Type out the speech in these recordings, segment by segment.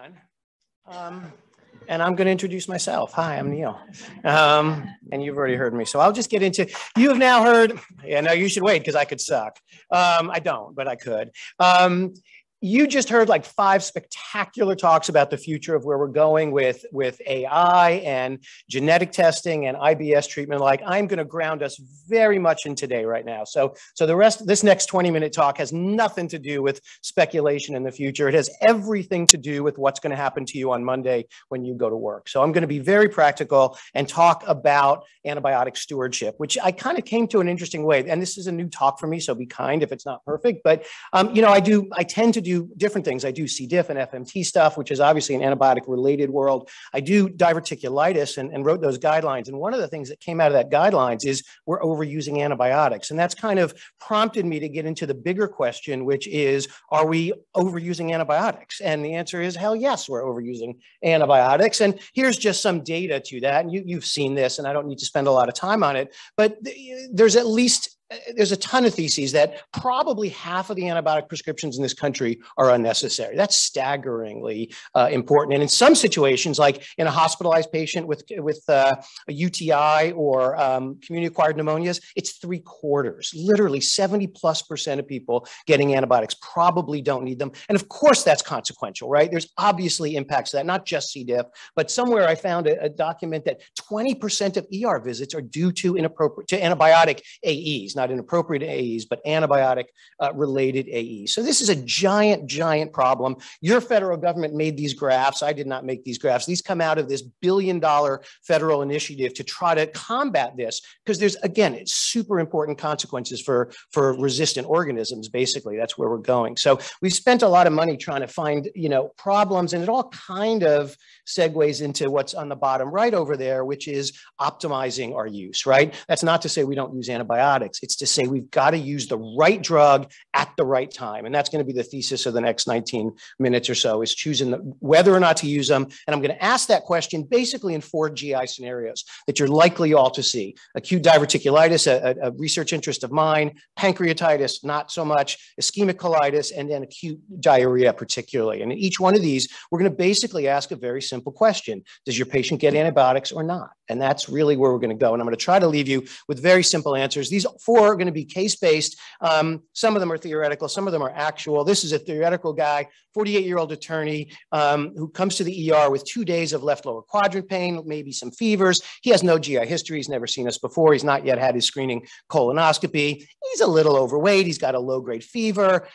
everyone. And I'm going to introduce myself. Hi, I'm Neil. And you've already heard me. So I'll just get into, you have now heard, yeah, no, you should wait because I could suck. I don't, but I could. You just heard like 5 spectacular talks about the future of where we're going with AI and genetic testing and IBS treatment. Like, I'm going to ground us very much in today right now. So the rest, this next 20-minute talk has nothing to do with speculation in the future. It has everything to do with what's going to happen to you on Monday when you go to work. So I'm going to be very practical and talk about antibiotic stewardship, which I kind of came to an interesting way. And this is a new talk for me, so be kind if it's not perfect. But, you know, I tend to do different things. I do C. diff and FMT stuff, which is obviously an antibiotic-related world. I do diverticulitis and wrote those guidelines. And one of the things that came out of that guidelines is we're overusing antibiotics. And that's kind of prompted me to get into the bigger question, which is, are we overusing antibiotics? And the answer is, hell yes, we're overusing antibiotics. And here's just some data to that. And you've seen this, and I don't need to spend a lot of time on it, but there's a ton of theses that probably half of the antibiotic prescriptions in this country are unnecessary. That's staggeringly important. And in some situations, like in a hospitalized patient with a UTI or community-acquired pneumonias, it's 3/4. Literally 70+% of people getting antibiotics probably don't need them. And of course, that's consequential, right? There's obviously impacts to that, not just C. diff, but somewhere I found a document that 20% of ER visits are due to antibiotic AEs, not inappropriate AEs, but antibiotic related AEs. So this is a giant, giant problem. Your federal government made these graphs. I did not make these graphs. These come out of this billion-dollar federal initiative to try to combat this, because there's, again, it's super important consequences for resistant organisms. Basically, that's where we're going. So we've spent a lot of money trying to find, you know, problems, and it all kind of segues into what's on the bottom right over there, which is optimizing our use, right? That's not to say we don't use antibiotics. It's to say we've got to use the right drug at the right time. And that's going to be the thesis of the next 19 minutes or so, is choosing whether or not to use them. And I'm going to ask that question basically in 4 GI scenarios that you're likely all to see. Acute diverticulitis, a research interest of mine, pancreatitis, not so much, ischemic colitis, and then acute diarrhea particularly. And in each one of these, we're going to basically ask a very simple question. Does your patient get antibiotics or not? And that's really where we're going to go. And I'm going to try to leave you with very simple answers. These 4 are going to be case-based. Some of them are theoretical. Some of them are actual. This is a theoretical guy, 48-year-old attorney who comes to the ER with 2 days of left lower quadrant pain, maybe some fevers. He has no GI history. He's never seen us before. He's not yet had his screening colonoscopy. He's a little overweight. He's got a low-grade fever.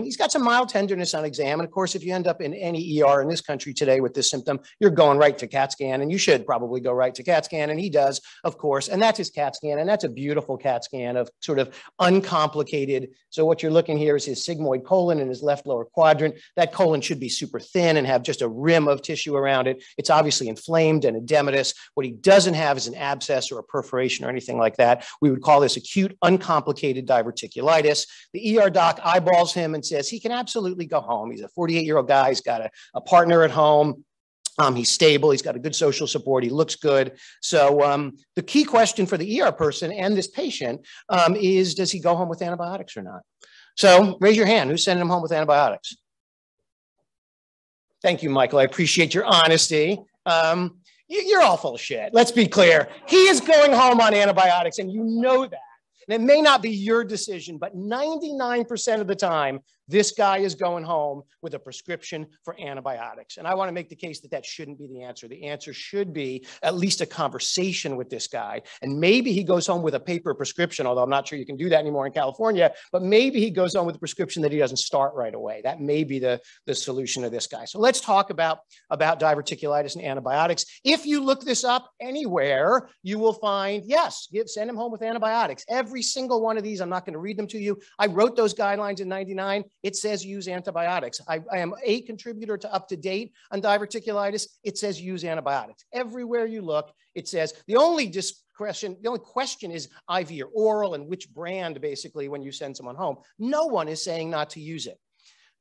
He's got some mild tenderness on exam. And of course, if you end up in any ER in this country today with this symptom, you're going right to CAT scan, and you should probably go right to CAT scan, and he does, of course, and that's his CAT scan, and that's a beautiful CAT scan of sort of uncomplicated. So what you're looking here is his sigmoid colon in his left lower quadrant. That colon should be super thin and have just a rim of tissue around it. It's obviously inflamed and edematous. What he doesn't have is an abscess or a perforation or anything like that. We would call this acute uncomplicated diverticulitis. The ER doc eyeballs him and says he can absolutely go home. He's a 48-year-old guy. He's got a partner at home. He's stable. He's got a good social support. He looks good. So the key question for the ER person and this patient is, does he go home with antibiotics or not? So raise your hand. Who's sending him home with antibiotics? Thank you, Michael. I appreciate your honesty. You're all full of shit. Let's be clear. He is going home on antibiotics, and you know that. And it may not be your decision, but 99% of the time, this guy is going home with a prescription for antibiotics. And I want to make the case that that shouldn't be the answer. The answer should be at least a conversation with this guy. And maybe he goes home with a paper prescription, although I'm not sure you can do that anymore in California, but maybe he goes home with a prescription that he doesn't start right away. That may be the solution to this guy. So let's talk about diverticulitis and antibiotics. If you look this up anywhere, you will find, yes, send him home with antibiotics. Every single one of these, I'm not going to read them to you. I wrote those guidelines in '99. It says use antibiotics. I am a contributor to Up to Date on diverticulitis. It says use antibiotics. Everywhere you look, it says the only question is IV or oral, and which brand basically when you send someone home. No one is saying not to use it.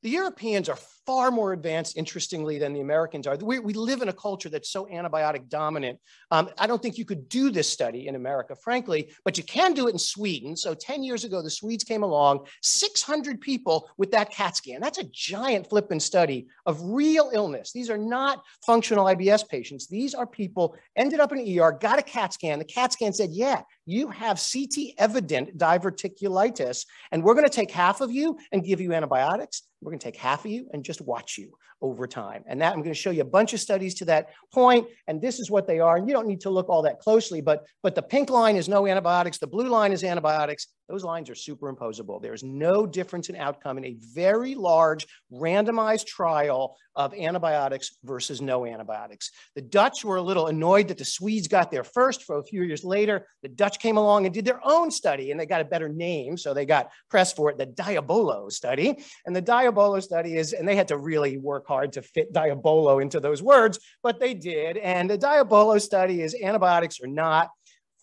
The Europeans are far more advanced, interestingly, than the Americans are. We live in a culture that's so antibiotic dominant. I don't think you could do this study in America, frankly, but you can do it in Sweden. So 10 years ago, the Swedes came along, 600 people with that CAT scan. That's a giant flipping study of real illness. These are not functional IBS patients. These are people ended up in an ER, got a CAT scan. The CAT scan said, yeah, you have CT evident diverticulitis, and we're going to take half of you and give you antibiotics. We're going to take half of you and just watch you over time. And that I'm going to show you a bunch of studies to that point. And this is what they are. And you don't need to look all that closely, but the pink line is no antibiotics. The blue line is antibiotics. Those lines are superimposable. There's no difference in outcome in a very large randomized trial of antibiotics versus no antibiotics. The Dutch were a little annoyed that the Swedes got there first. For a few years later, the Dutch came along and did their own study, and they got a better name, so they got press for it, the Diabolo study. And the Diabolo study is, and they had to really work hard to fit Diabolo into those words, but they did. And the Diabolo study is antibiotics or not.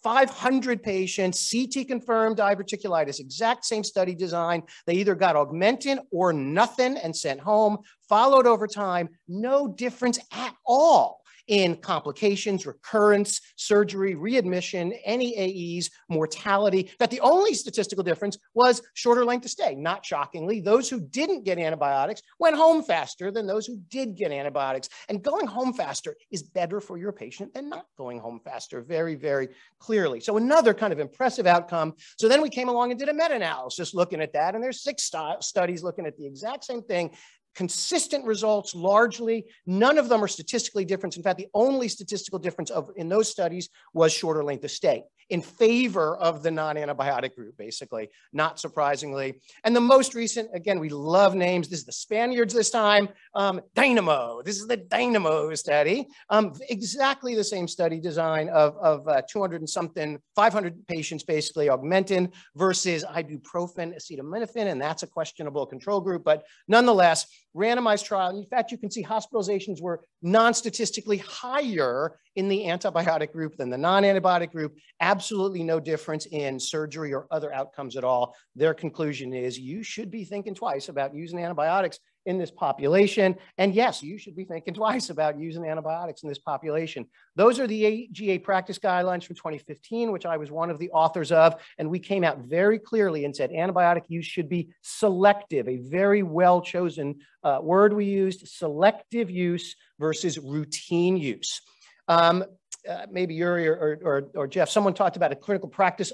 500 patients, CT confirmed diverticulitis, exact same study design. They either got augmentin or nothing and sent home, followed over time, no difference at all in complications, recurrence, surgery, readmission, any AEs, mortality. That the only statistical difference was shorter length of stay. Not shockingly, those who didn't get antibiotics went home faster than those who did get antibiotics. And going home faster is better for your patient than not going home faster, very, very clearly. So another kind of impressive outcome. So then we came along and did a meta-analysis looking at that, and there's 6 studies looking at the exact same thing. Consistent results largely. None of them are statistically different. In fact, the only statistical difference in those studies was shorter length of stay in favor of the non-antibiotic group, basically, not surprisingly. And the most recent, again, we love names. This is the Spaniards this time. Dynamo. This is the Dynamo study. Exactly the same study design of 200 and something, 500 patients, basically, augmentin versus ibuprofen, acetaminophen, and that's a questionable control group. But nonetheless, randomized trial. In fact, you can see hospitalizations were non-statistically higher in the antibiotic group than the non-antibiotic group. Absolutely no difference in surgery or other outcomes at all. Their conclusion is you should be thinking twice about using antibiotics in this population. And yes, you should be thinking twice about using antibiotics in this population. Those are the AGA practice guidelines from 2015, which I was one of the authors of. And we came out very clearly and said antibiotic use should be selective, a very well chosen word we used, selective use versus routine use. Maybe Yuri or Jeff, someone talked about a clinical practice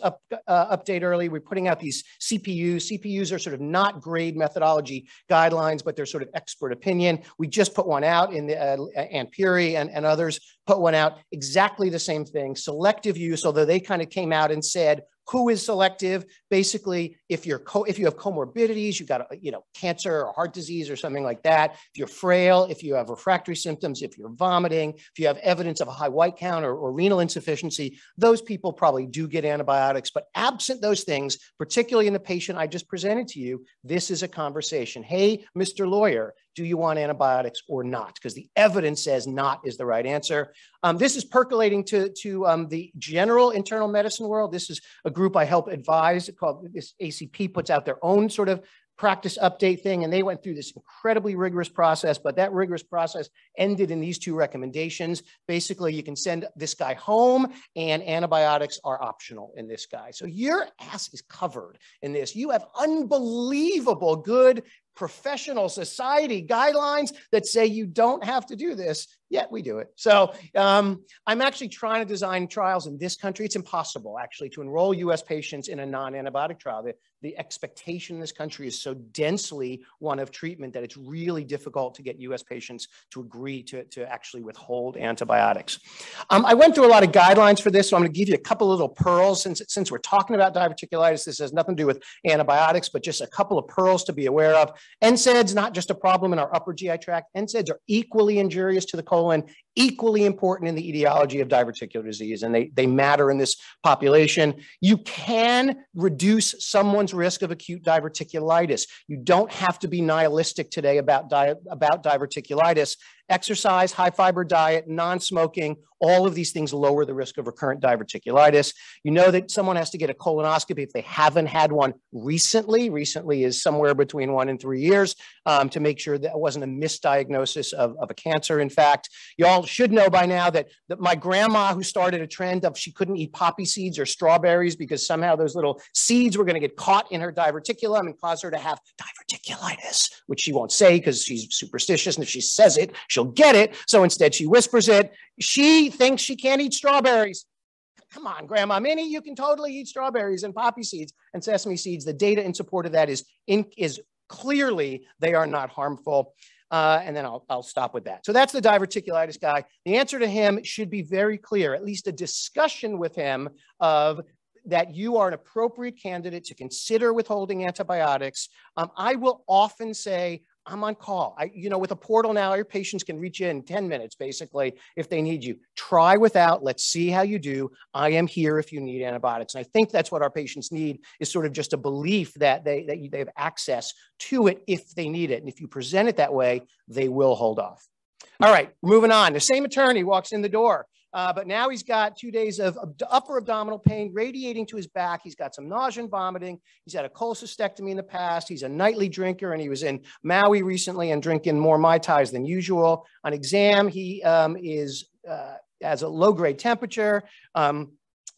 update early. We're putting out these CPUs. CPUs are sort of not grade methodology guidelines, but they're sort of expert opinion. We just put one out in the Ann Puri and others put one out, exactly the same thing, selective use, although they kind of came out and said, who is selective? Basically, if you have comorbidities, you've got cancer or heart disease or something like that. If you're frail, if you have refractory symptoms, if you're vomiting, if you have evidence of a high white count or renal insufficiency, those people probably do get antibiotics. But absent those things, particularly in the patient I just presented to you, this is a conversation. Hey, Mr. Lawyer, do you want antibiotics or not? Because the evidence says not is the right answer. This is percolating to the general internal medicine world. This is a group I help advise called this ACP puts out their own sort of practice update thing. And they went through this incredibly rigorous process, but that rigorous process ended in these 2 recommendations. Basically, you can send this guy home and antibiotics are optional in this guy. So your ass is covered in this. You have unbelievable good professional society guidelines that say you don't have to do this, yet we do it. So I'm actually trying to design trials in this country. It's impossible actually to enroll US patients in a non-antibiotic trial. The expectation in this country is so densely one of treatment that it's really difficult to get US patients to agree to actually withhold antibiotics. I went through a lot of guidelines for this, so I'm going to give you a couple little pearls since we're talking about diverticulitis. This has nothing to do with antibiotics, but just a couple of pearls to be aware of. NSAIDs, not just a problem in our upper GI tract. NSAIDs are equally injurious to the colon, equally important in the etiology of diverticular disease, and they matter in this population. You can reduce someone's risk of acute diverticulitis. You don't have to be nihilistic today about diverticulitis. Exercise, high fiber diet, non-smoking, all of these things lower the risk of recurrent diverticulitis. You know that someone has to get a colonoscopy if they haven't had one recently. Recently is somewhere between 1 and 3 years, to make sure that it wasn't a misdiagnosis of a cancer. In fact, you all should know by now that my grandma, who started a trend of she couldn't eat poppy seeds or strawberries because somehow those little seeds were going to get caught in her diverticulum and cause her to have diverticulitis, which she won't say because she's superstitious, and if she says it, she'll get it. So instead she whispers it. She thinks she can't eat strawberries. Come on, Grandma Minnie, you can totally eat strawberries and poppy seeds and sesame seeds. The data in support of that is clearly they are not harmful. And then I'll stop with that. So that's the diverticulitis guy. The answer to him should be very clear, at least a discussion with him of that you are an appropriate candidate to consider withholding antibiotics. I will often say, I'm on call. With a portal now, your patients can reach in 10 minutes, basically, if they need you. Try without, let's see how you do. I am here if you need antibiotics. And I think that's what our patients need, is sort of just a belief that they have access to it if they need it. And if you present it that way, they will hold off. All right, moving on. The same attorney walks in the door. But now he's got 2 days of upper abdominal pain radiating to his back. He's got some nausea and vomiting. He's had a cholecystectomy in the past. He's a nightly drinker, and he was in Maui recently and drinking more Mai Tais than usual. On exam, he has a low-grade temperature.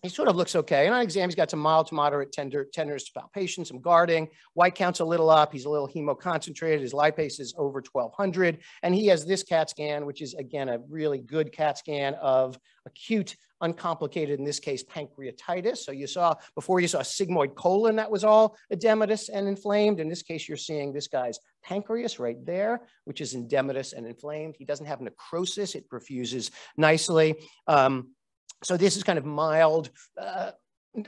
He sort of looks okay. And on exam, he's got some mild to moderate tenderness to palpation, some guarding. White count's a little up. He's a little hemoconcentrated. His lipase is over 1200. And he has this CAT scan, which is, again, a really good CAT scan of acute, uncomplicated, in this case, pancreatitis. So before you saw a sigmoid colon that was all edematous and inflamed. In this case, you're seeing this guy's pancreas right there, which is edematous and inflamed. He doesn't have necrosis. It perfuses nicely. So this is kind of mild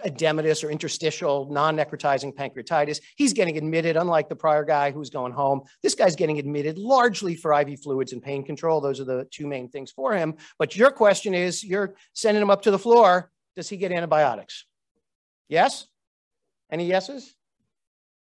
edematous or interstitial non-necrotizing pancreatitis. He's getting admitted, unlike the prior guy who's going home. This guy's getting admitted largely for IV fluids and pain control. Those are the two main things for him. But your question is, you're sending him up to the floor. Does he get antibiotics? Yes? Any yeses?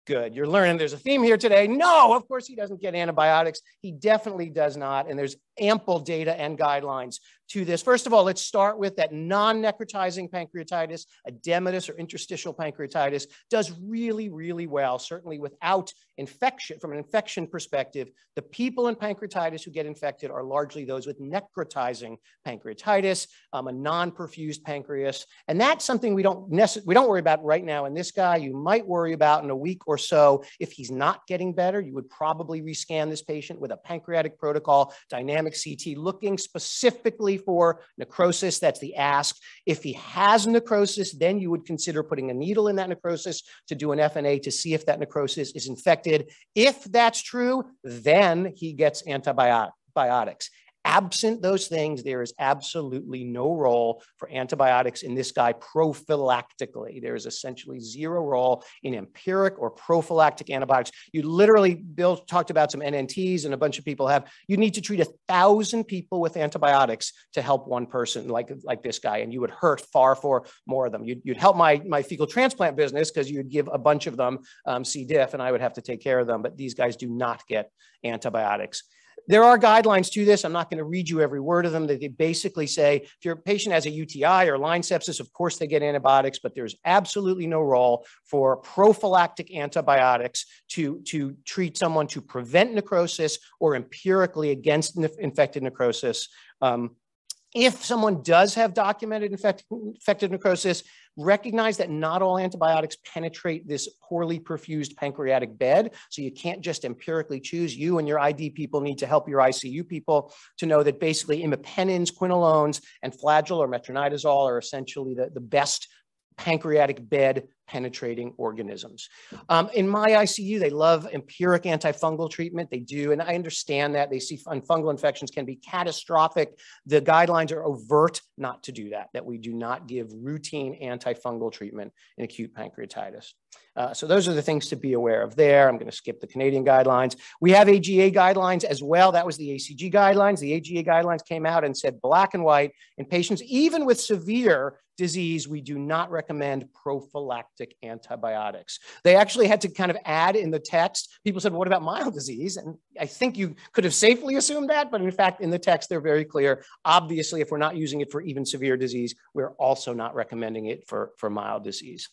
Good. You're learning there's a theme here today. No, of course he doesn't get antibiotics. He definitely does not. And there's ample data and guidelines to this. First of all, let's start with that non-necrotizing pancreatitis, edematous or interstitial pancreatitis, does really, really well, certainly without infection. From an infection perspective, the people in pancreatitis who get infected are largely those with necrotizing pancreatitis, a non-perfused pancreas. And that's something we don't worry about right now in this guy. You might worry about in a week or so. If he's not getting better, you would probably rescan this patient with a pancreatic protocol, dynamic CT, looking specifically for necrosis. That's the ask. If he has necrosis, then you would consider putting a needle in that necrosis to do an FNA to see if that necrosis is infected. If that's true, then he gets antibiotics. Absent those things, there is absolutely no role for antibiotics in this guy prophylactically. There is essentially zero role in empiric or prophylactic antibiotics. You literally, Bill talked about some NNTs and a bunch of people have, you need to treat 1,000 people with antibiotics to help one person like this guy, and you would hurt far more of them. You'd help my fecal transplant business because you'd give a bunch of them C. diff, and I would have to take care of them, but these guys do not get antibiotics. There are guidelines to this. I'm not going to read you every word of them. They basically say if your patient has a UTI or line sepsis, of course they get antibiotics, but there's absolutely no role for prophylactic antibiotics to treat someone to prevent necrosis or empirically against infected necrosis. If someone does have documented infected necrosis, recognize that not all antibiotics penetrate this poorly perfused pancreatic bed. So you can't just empirically choose. You and your ID people need to help your ICU people to know that basically imipenems, quinolones, and Flagyl or metronidazole are essentially the best pancreatic bed penetrating organisms. In my ICU, they love empiric antifungal treatment. They do, and I understand that. They see fungal infections can be catastrophic. The guidelines are overt not to do that we do not give routine antifungal treatment in acute pancreatitis. So those are the things to be aware of there. I'm going to skip the Canadian guidelines. We have AGA guidelines as well. That was the ACG guidelines. The AGA guidelines came out and said black and white, in patients even with severe disease, we do not recommend prophylactic antibiotics. They actually had to kind of add in the text. People said, what about mild disease? And I think you could have safely assumed that, but in fact, in the text, they're very clear. Obviously, if we're not using it for even severe disease, we're also not recommending it for mild disease.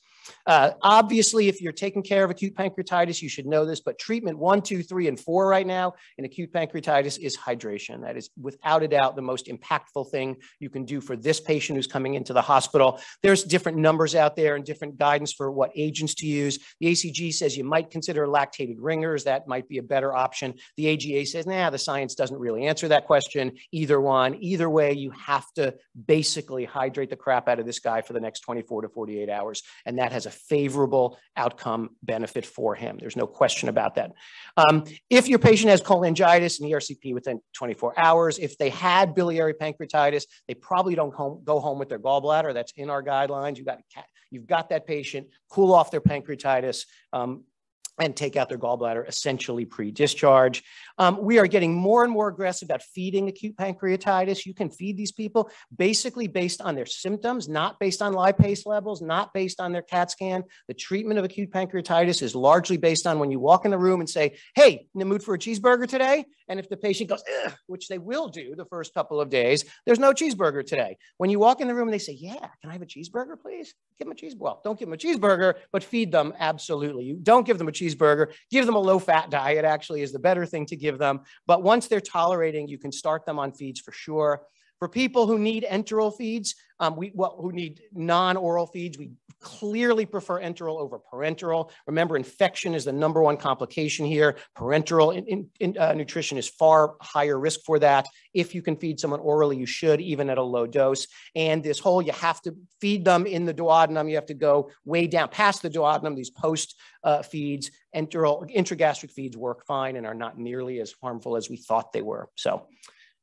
Obviously, if you're taking care of acute pancreatitis, you should know this, but treatment 1, 2, 3, and 4 right now in acute pancreatitis is hydration. That is without a doubt the most impactful thing you can do for this patient who's coming into the hospital. There's different numbers out there and different guidance for what agents to use. The ACG says you might consider lactated ringers. That might be a better option. The AGA says, nah, the science doesn't really answer that question. Either one, either way, you have to basically hydrate the crap out of this guy for the next 24 to 48 hours. And that has a favorable outcome benefit for him. There's no question about that. If your patient has cholangitis and ERCP within 24 hours, if they had biliary pancreatitis, they probably don't go home with their gallbladder. That's in our guidelines. You've got that patient, cool off their pancreatitis, and take out their gallbladder essentially pre-discharge. We are getting more and more aggressive about feeding acute pancreatitis. You can feed these people basically based on their symptoms, not based on lipase levels, not based on their CAT scan. The treatment of acute pancreatitis is largely based on when you walk in the room and say, hey, in the mood for a cheeseburger today? And if the patient goes, ugh, which they will do the first couple of days, there's no cheeseburger today. When you walk in the room and they say, yeah, can I have a cheeseburger, please? Give them a cheeseburger. Well, don't give them a cheeseburger, but feed them absolutely. You don't give them a cheeseburger. Give them a low-fat diet actually is the better thing to give them. But once they're tolerating, you can start them on feeds for sure. For people who need enteral feeds, who need non-oral feeds, we clearly prefer enteral over parenteral. Remember, infection is the #1 complication here. Parenteral nutrition is far higher risk for that. If you can feed someone orally, you should, even at a low dose. And this whole, you have to feed them in the duodenum. You have to go way down past the duodenum. These post feeds, intragastric feeds work fine and are not nearly as harmful as we thought they were. So,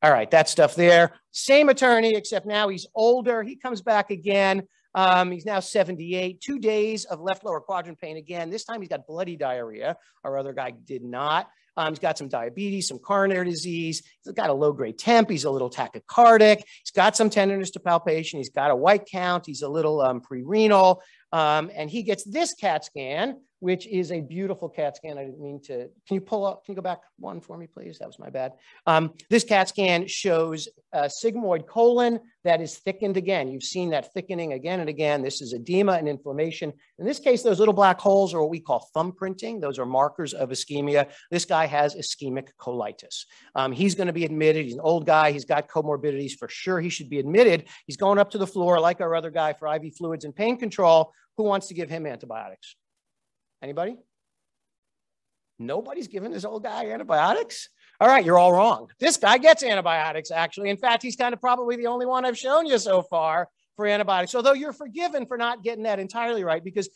all right, that stuff there. Same attorney, except now he's older. He comes back again. He's now 78, 2 days of left lower quadrant pain again. This time he's got bloody diarrhea. Our other guy did not. He's got some diabetes, some coronary disease. He's got a low-grade temp. He's a little tachycardic. He's got some tenderness to palpation. He's got a white count. He's a little pre-renal. And he gets this CAT scan, which is a beautiful CAT scan. I didn't mean to, can you pull up, can you go back one for me, please? That was my bad. This CAT scan shows a sigmoid colon that is thickened again. You've seen that thickening again and again. This is edema and inflammation. In this case, those little black holes are what we call thumbprinting. Those are markers of ischemia. This guy has ischemic colitis. He's going to be admitted. He's an old guy. He's got comorbidities for sure. He should be admitted. He's going up to the floor like our other guy for IV fluids and pain control. Who wants to give him antibiotics? Anybody? Nobody's giving this old guy antibiotics? All right, you're all wrong. This guy gets antibiotics, actually. In fact, he's kind of probably the only one I've shown you so far for antibiotics, although you're forgiven for not getting that entirely right, because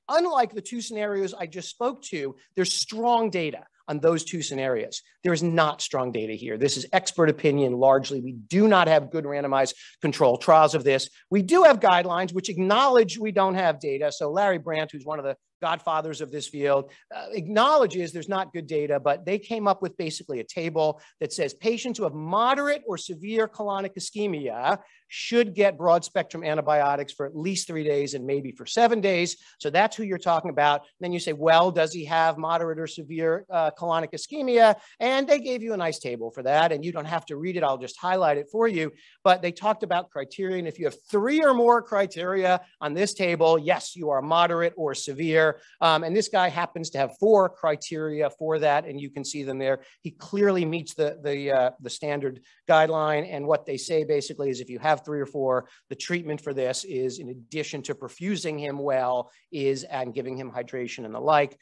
unlike the two scenarios I just spoke to, there's strong data on those two scenarios. There is not strong data here. This is expert opinion largely. We do not have good randomized control trials of this. We do have guidelines which acknowledge we don't have data. So Larry Brandt, who's one of the godfathers of this field, acknowledges there's not good data, but they came up with basically a table that says patients who have moderate or severe colonic ischemia should get broad spectrum antibiotics for at least 3 days and maybe for 7 days. So that's who you're talking about. And then you say, well, does he have moderate or severe colonic ischemia? And they gave you a nice table for that. And you don't have to read it. I'll just highlight it for you. But they talked about criteria. And if you have 3 or more criteria on this table, yes, you are moderate or severe. here. And this guy happens to have 4 criteria for that, and you can see them there. He clearly meets the standard guideline, and what they say basically is if you have 3 or 4, the treatment for this is, in addition to perfusing him well, and giving him hydration and the like,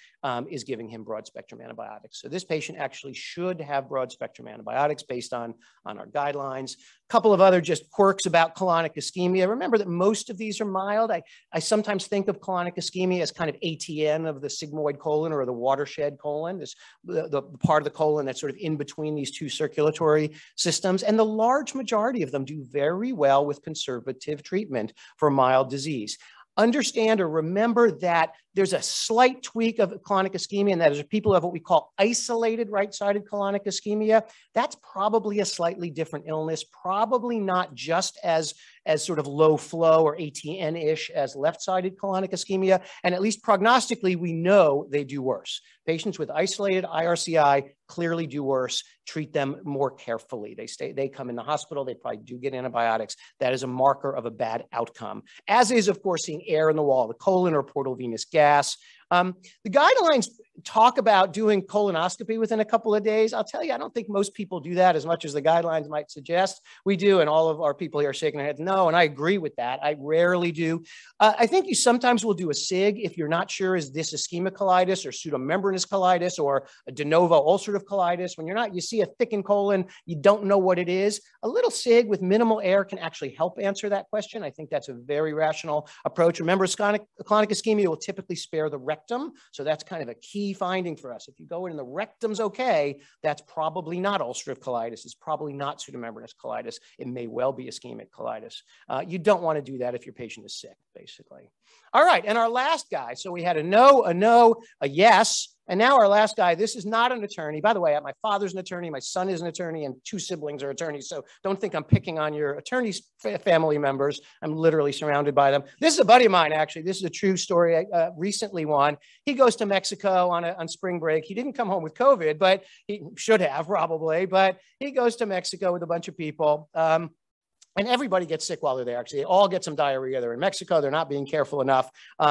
is giving him broad spectrum antibiotics. So this patient actually should have broad spectrum antibiotics based on our guidelines. A couple of other just quirks about colonic ischemia. Remember that most of these are mild. I sometimes think of colonic ischemia as kind of ATN of the sigmoid colon or the watershed colon, the part of the colon that's sort of in between these 2 circulatory systems. And the large majority of them do very well with conservative treatment for mild disease. Understand or remember that there's a slight tweak of colonic ischemia, and that is people who have what we call isolated right-sided colonic ischemia. That's probably a slightly different illness, probably not just as sort of low flow or ATN-ish as left-sided colonic ischemia. And at least prognostically, we know they do worse. Patients with isolated IRCI clearly do worse. Treat them more carefully. They come in the hospital. They probably do get antibiotics. That is a marker of a bad outcome, as is, of course, seeing air in the wall of the colon or portal venous gas. The guidelines talk about doing colonoscopy within a couple of days. I'll tell you, I don't think most people do that as much as the guidelines might suggest. We do, and all of our people here are shaking their heads no, and I agree with that. I rarely do. I think you sometimes will do a SIG if you're not sure, is this ischemic colitis or pseudomembranous colitis or a de novo ulcerative colitis. When you see a thickened colon, you don't know what it is. A little SIG with minimal air can actually help answer that question. I think that's a very rational approach. Remember, chronic ischemia will typically spare the rectum, so that's kind of a key finding for us. If you go in and the rectum's okay, that's probably not ulcerative colitis. It's probably not pseudomembranous colitis. It may well be ischemic colitis. You don't want to do that if your patient is sick, basically. All right, and our last guy. So we had a no, a yes, and now our last guy. This is not an attorney. By the way, my father's an attorney, my son is an attorney, and 2 siblings are attorneys. So don't think I'm picking on your attorney's family members. I'm literally surrounded by them. This is a buddy of mine, actually. This is a true story, recently one. He goes to Mexico on spring break. He didn't come home with COVID, but he should have probably. But he goes to Mexico with a bunch of people. And everybody gets sick while they're there. Actually, they all get some diarrhea. They're in Mexico. They're not being careful enough.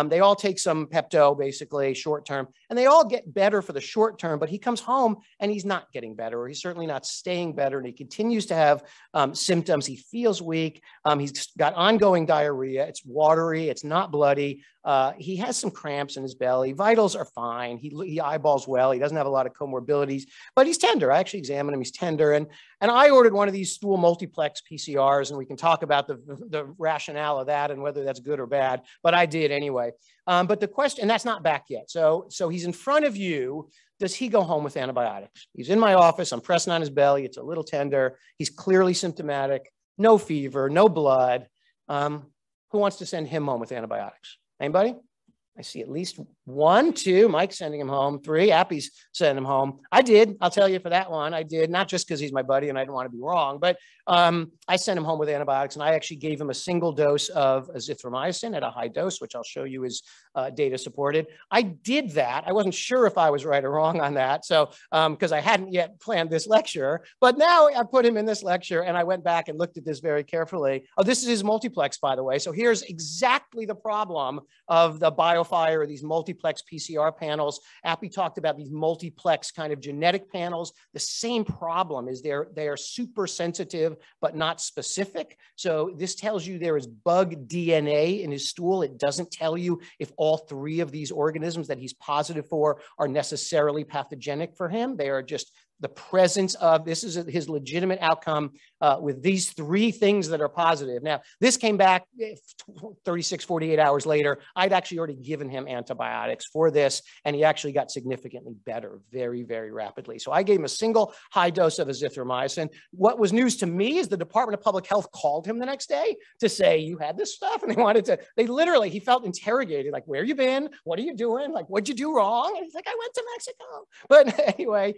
They all take some Pepto, basically, short term, and they all get better for the short term. But he comes home and he's not getting better, or he's certainly not staying better. And he continues to have symptoms. He feels weak. He's got ongoing diarrhea. It's watery. It's not bloody. He has some cramps in his belly. Vitals are fine. He eyeballs well. He doesn't have a lot of comorbidities, but he's tender. I actually examined him. He's tender. And I ordered one of these stool multiplex PCRs, and we can talk about the rationale of that and whether that's good or bad, but I did anyway. But the question, and that's not back yet. So he's in front of you. Does he go home with antibiotics? He's in my office. I'm pressing on his belly. It's a little tender. He's clearly symptomatic. No fever, no blood. Who wants to send him home with antibiotics? Anybody? I see at least 1, 2. Mike's sending him home. 3. Appy's sending him home. I did. I'll tell you for that one. I did. Not just because he's my buddy and I didn't want to be wrong, but I sent him home with antibiotics, and I actually gave him a single dose of azithromycin at a high dose, which I'll show you is data supported. I did that. I wasn't sure if I was right or wrong on that. So because I hadn't yet planned this lecture, but now I put him in this lecture, and I went back and looked at this very carefully. Oh, this is his multiplex, by the way. So here's exactly the problem of the BioFire or these multiplex PCR panels. Appy talked about these multiplex kind of genetic panels. The same problem is they are super sensitive, but not specific. So this tells you there is bug DNA in his stool. It doesn't tell you if all 3 of these organisms that he's positive for are necessarily pathogenic for him. They are just the presence of, this is his legitimate outcome with these 3 things that are positive. Now, this came back 36, 48 hours later. I'd actually already given him antibiotics for this, and he actually got significantly better very, very rapidly. So I gave him a single high dose of azithromycin. What was news to me is the Department of Public Health called him the next day to say, you had this stuff, and they literally, he felt interrogated, like, where you been? What are you doing? Like, what'd you do wrong? And he's like, I went to Mexico. But anyway,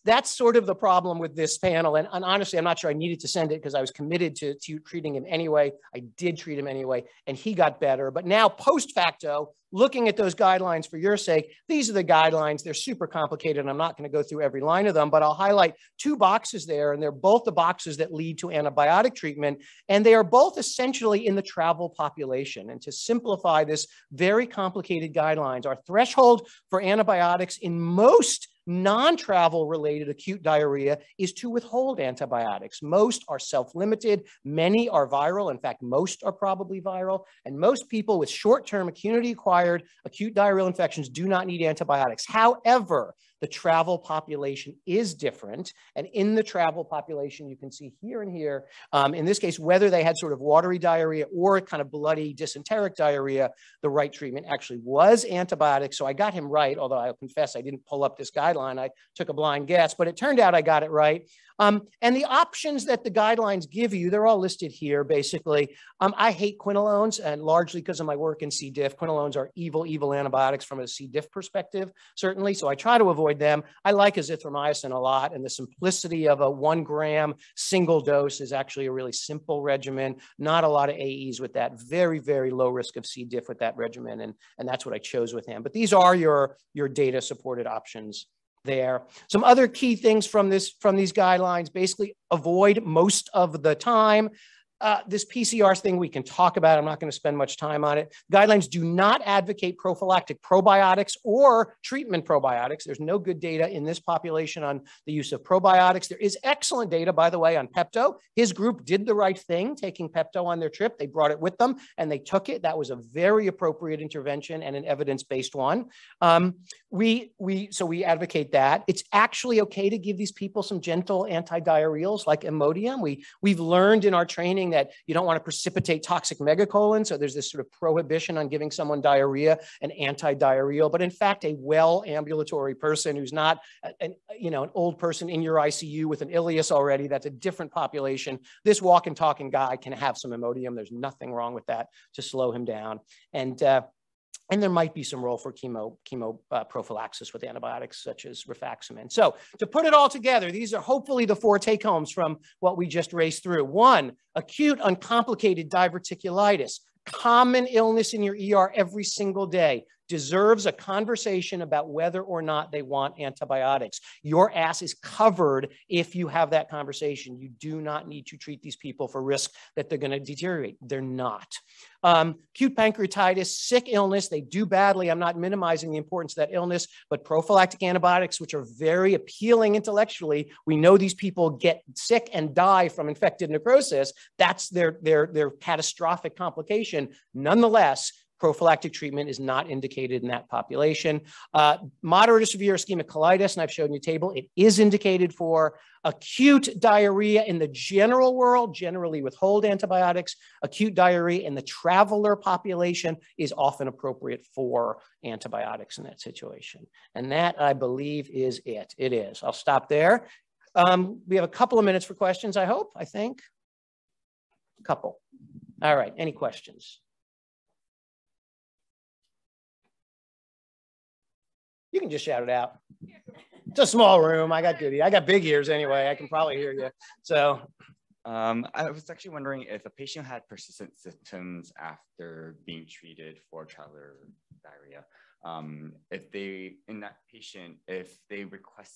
that's sort of the problem with this panel. And honestly, I'm not sure I needed to send it because I was committed to treating him anyway. I did treat him anyway, and he got better. But now post facto, looking at those guidelines for your sake, these are the guidelines. They're super complicated, and I'm not going to go through every line of them, but I'll highlight 2 boxes there, and they're both the boxes that lead to antibiotic treatment, and they are both essentially in the travel population. And to simplify this very complicated guidelines, our threshold for antibiotics in most non-travel related acute diarrhea is to withhold antibiotics. Most are self-limited, many are viral. In fact, most are probably viral. And most people with short-term acute-acquired acute diarrheal infections do not need antibiotics. However, the travel population is different. And in the travel population, you can see here and here, in this case, whether they had sort of watery diarrhea or kind of bloody dysenteric diarrhea, the right treatment actually was antibiotics. So I got him right, although I'll confess I didn't pull up this guideline. I took a blind guess, but it turned out I got it right. And the options that the guidelines give you, they're all listed here, basically. I hate quinolones, and largely because of my work in C. diff. Quinolones are evil, evil antibiotics from a C. diff perspective, certainly. So I try to avoid them. I like azithromycin a lot, and the simplicity of a 1 gram single dose is actually a really simple regimen. Not a lot of AEs with that. Very, very low risk of C. diff with that regimen, and that's what I chose with him. But these are your data-supported options there. Some other key things from these guidelines: basically avoid most of the time. This PCR thing we can talk about. I'm not going to spend much time on it. Guidelines do not advocate prophylactic probiotics or treatment probiotics. There's no good data in this population on the use of probiotics. There is excellent data, by the way, on Pepto. His group did the right thing, taking Pepto on their trip. They brought it with them and they took it. That was a very appropriate intervention and an evidence-based one. So we advocate that. It's actually okay to give these people some gentle antidiarrheals like Imodium. We've learned in our training that you don't want to precipitate toxic megacolon. So there's this sort of prohibition on giving someone diarrhea and antidiarrheal. But in fact, a well ambulatory person who's not an old person in your ICU with an ileus already, that's a different population. This walking, talking guy can have some Imodium. There's nothing wrong with that to slow him down. And there might be some role for chemo prophylaxis with antibiotics such as rifaximin. So to put it all together, these are hopefully the 4 take-homes from what we just raced through. 1, acute uncomplicated diverticulitis, common illness in your ER every single day, deserves a conversation about whether or not they want antibiotics. Your ass is covered if you have that conversation. You do not need to treat these people for risk that they're going to deteriorate. They're not. Acute pancreatitis, sick illness, they do badly. I'm not minimizing the importance of that illness, but prophylactic antibiotics, which are very appealing intellectually, we know these people get sick and die from infected necrosis. That's their catastrophic complication. Nonetheless, prophylactic treatment is not indicated in that population. Moderate to severe ischemic colitis, and I've shown you a table, it is indicated for. Acute diarrhea in the general world, generally withhold antibiotics. Acute diarrhea in the traveler population is often appropriate for antibiotics in that situation. And that, I believe, is it. It is. I'll stop there. We have a couple of minutes for questions, I think. A couple. All right, any questions? You can just shout it out. It's a small room. I got big ears anyway. I can probably hear you. So, I was actually wondering if a patient had persistent symptoms after being treated for traveler diarrhea, if they requested